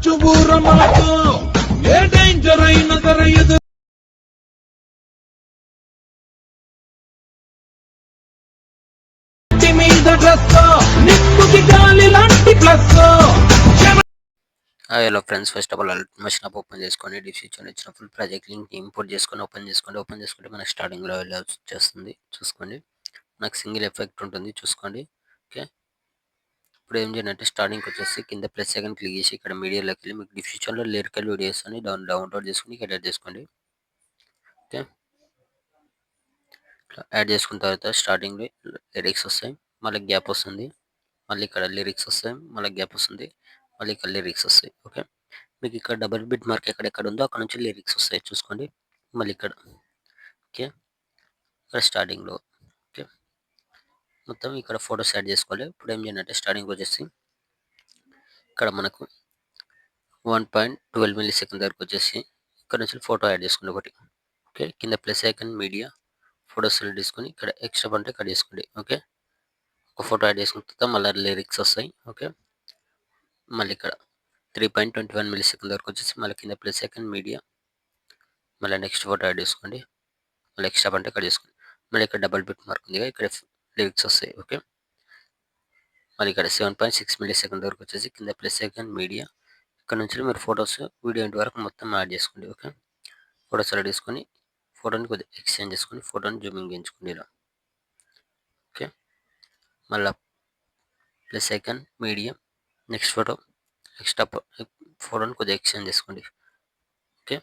చుబూర మనకు ఏ డేంజర్ అయిన తరయదు మీద డ్రెస్ నిప్పుకి గాలి లాంటి plus. Hello friends, first of all machine app open చేసుకొని డిస్క్రిప్షన్ ఇచ్చిన ఫుల్ ప్రాజెక్ట్ లింక్ ఇంపోర్ట్ చేసుకొని ఓపెన్ చేసుకుంటే మనకి స్టార్టింగ్లో వచ్చేస్తుంది. చూసుకోండి, మనకు సింగిల్ ఎఫెక్ట్ ఉంటుంది. చూసుకోండి. ఓకే, ఇప్పుడు ఏం చేయాలంటే స్టార్టింగ్కి వచ్చేసి కింద ప్లస్ సెకండ్ క్లిక్ చేసి ఇక్కడ మీడియాలోకి వెళ్ళి మీకు డిస్క్రిప్షన్లో లిరికల్ వీడియోస్ అని డౌన్లోడ్ చేసుకుని ఎడిట్ చేసుకోండి. ఓకే, యాడ్ చేసుకున్న తర్వాత స్టార్టింగ్లో లిరిక్స్ వస్తాయి, మళ్ళీ గ్యాప్ వస్తుంది, మళ్ళీ ఇక్కడ లిరిక్స్ వస్తాయి, మళ్ళీ గ్యాప్ వస్తుంది, మళ్ళీ ఇక్కడ లిరిక్స్ వస్తాయి. ఓకే, మీకు ఇక్కడ డబుల్ బిట్ మార్క్ ఎక్కడెక్కడ ఉందో అక్కడ నుంచి లిరిక్స్ వస్తాయి. చూసుకోండి, మళ్ళీ ఇక్కడ. ఓకే, ఇక్కడ స్టార్టింగ్లో. ఓకే, మొత్తం ఇక్కడ ఫొటోస్ యాడ్ చేసుకోవాలి. ఇప్పుడు ఏం చేయాలంటే స్టార్టింగ్ వచ్చేసి ఇక్కడ మనకు 1.12 మిల్లీ సెకండ్ దగ్గరకు వచ్చేసి ఇక్కడ నుంచి ఫోటో యాడ్ చేసుకోండి ఒకటి. ఓకే, కింద plus icon media photo select చేసుకొని ఇక్కడ ఎక్స్ట్రా అంటే కట్ చేసుకోండి. ఓకే, ఒక ఫోటో యాడ్ చేసుకున్న తర్వాత మళ్ళీ లిరిక్స్ వస్తాయి. ఓకే, మళ్ళీ ఇక్కడ 3.21 మిల్లీ సెకండ్ వరకు వచ్చేసి మళ్ళీ కింద ప్లస్ ఐకాన్ మీడియా మళ్ళీ నెక్స్ట్ ఫోటో యాడ్ చేసుకోండి. మళ్ళీ ఎక్స్ట్రా అంటే కట్ చేసుకోండి. మళ్ళీ ఇక్కడ డబల్ బిట్ మార్క్ ఉంది, ఇక్కడ లిరిక్స్ వస్తాయి. ఓకే, మళ్ళీ ఇక్కడ 7.6 మిల్లీ సెకండ్ వరకు వచ్చేసి కింద ప్లస్ ఐకాన్ మీడియా ఇక్కడ నుంచి మీరు ఫొటోస్ వీడియో ఇంటి వరకు మొత్తం యాడ్ చేసుకోండి. ఓకే, ఫోటో సెలెక్ట్ చేసుకొని ఫోటోని కొద్దిగా ఎక్స్చేంజ్ చేసుకొని ఫోటోని జూమింగ్ ఎంచుకోండి ఇలా. ఓకే, మళ్ళీ plus icon medium next photo extra ఫోటోని కొద్దిగా ఎక్స్చేంజ్ చేసుకోండి. ఓకే,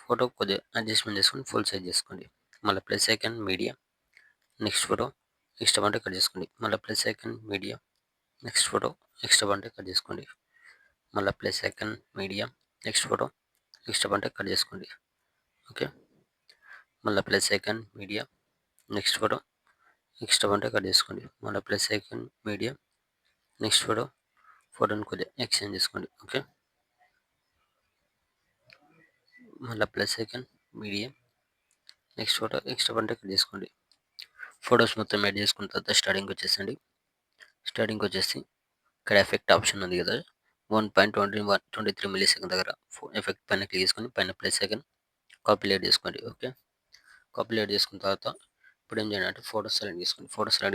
ఫోటో కొద్దిగా అడ్జస్ట్మెంట్ చేసుకొని ఫుల్ సైజ్ చేసుకోండి. మళ్ళీ plus icon medium next photo extra అంటే కట్ చేసుకోండి. మళ్ళీ plus icon medium next photo extra అంటే కట్ చేసుకోండి. మళ్ళీ plus icon medium next photo extra అంటే కట్ చేసుకోండి. ఓకే, మళ్ళీ plus icon medium next photo extra అంటే కట్ చేసుకోండి. మళ్ళీ ప్లస్ ఐకాన్ మీడియం నెక్స్ట్ ఫోటోని కొద్దిగా ఎక్స్చేంజ్ చేసుకోండి. ఓకే, మళ్ళీ plus icon medium next photo extra అంటే కట్ చేసుకోండి. ఫొటోస్ మొత్తం యాడ్ చేసుకున్న తర్వాత స్టార్టింగ్ వచ్చేసి ఇక్కడ ఎఫెక్ట్ ఆప్షన్ ఉంది కదా, 1.23 మిల్లీ సెకండ్ దగ్గర ఎఫెక్ట్ పైన క్లిక్ చేసుకొని పైన ప్లస్ సెకండ్ కాపీలేట్ చేసుకోండి. ఓకే, కాపీలేట్ చేసుకున్న తర్వాత ఇప్పుడు ఏం చేయాలంటే ఫోటో సెలెక్ట్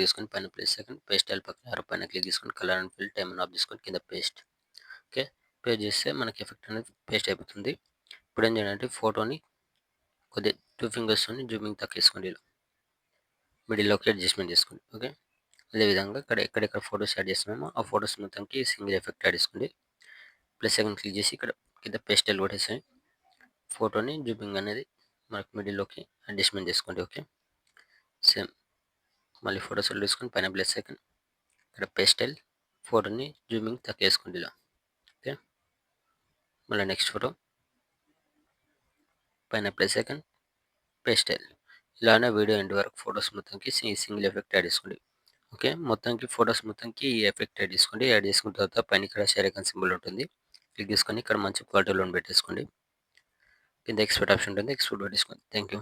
చేసుకొని పైన ప్లస్ సెకండ్ పేస్ట్ స్టైల్ పక్కన పైన క్లిక్ చేసుకొని colour and fill time of చేసుకొని కింద పేస్ట్. ఓకే, పేస్ట్ చేస్తే మనకి ఎఫెక్ట్ అనేది పేస్ట్ అయిపోతుంది. ఇప్పుడు ఏం చేయాలంటే ఫోటోని కొద్దిగా 2 ఫింగర్స్తోని జూమింగ్ తక్కువేసుకోండి, ఇలా మిడిల్లోకి అడ్జస్ట్మెంట్ చేసుకోండి. ఓకే, అదేవిధంగా ఎక్కడెక్కడ ఫొటోస్ యాడ్ చేస్తున్నామో ఆ ఫొటోస్ మొత్తంకి సింగిల్ ఎఫెక్ట్ యాడ్ చేసుకోండి. ప్లస్ సెకండ్ క్లిక్ చేసి ఇక్కడ కింద పేస్టల్ కొట్టేసాయి ఫోటోని జూమింగ్ అనేది మనకు మిడిల్లోకి అడ్జస్ట్మెంట్ చేసుకోండి. ఓకే, సేమ్ మళ్ళీ ఫోటోస్ తీసుకొని పైన ప్లస్ సెకండ్ ఇక్కడ పేస్టల్ ఫోటోని జూమింగ్ తక్కువ వేసుకోండి ఇలా. ఓకే, మళ్ళీ నెక్స్ట్ ఫోటో పైన ప్లస్ సెకండ్ పేస్టల్ ఇలానే వీడియో ఎండ్ వరకు ఫొటోస్ మొత్తంకి సింగిల్ ఎఫెక్ట్ యాడ్ చేసుకోండి. ఓకే, మొత్తానికి ఫొటోస్ మొత్తంకి ఈ ఎఫెక్ట్ యాడ్ చేసుకోండి. యాడ్ చేసుకున్న తర్వాత పైన ఇక్కడ షేర్ ఐకాన్ సింబల్ ఉంటుంది, క్లిక్ చేసుకొని ఇక్కడ మంచి క్వాలిటీలో పెట్టేసుకోండి. కింద ఎక్స్పోర్ట్ ఆప్షన్ ఉంటుంది, ఎక్స్పోర్ట్ పెట్టేసుకోండి. Thank you.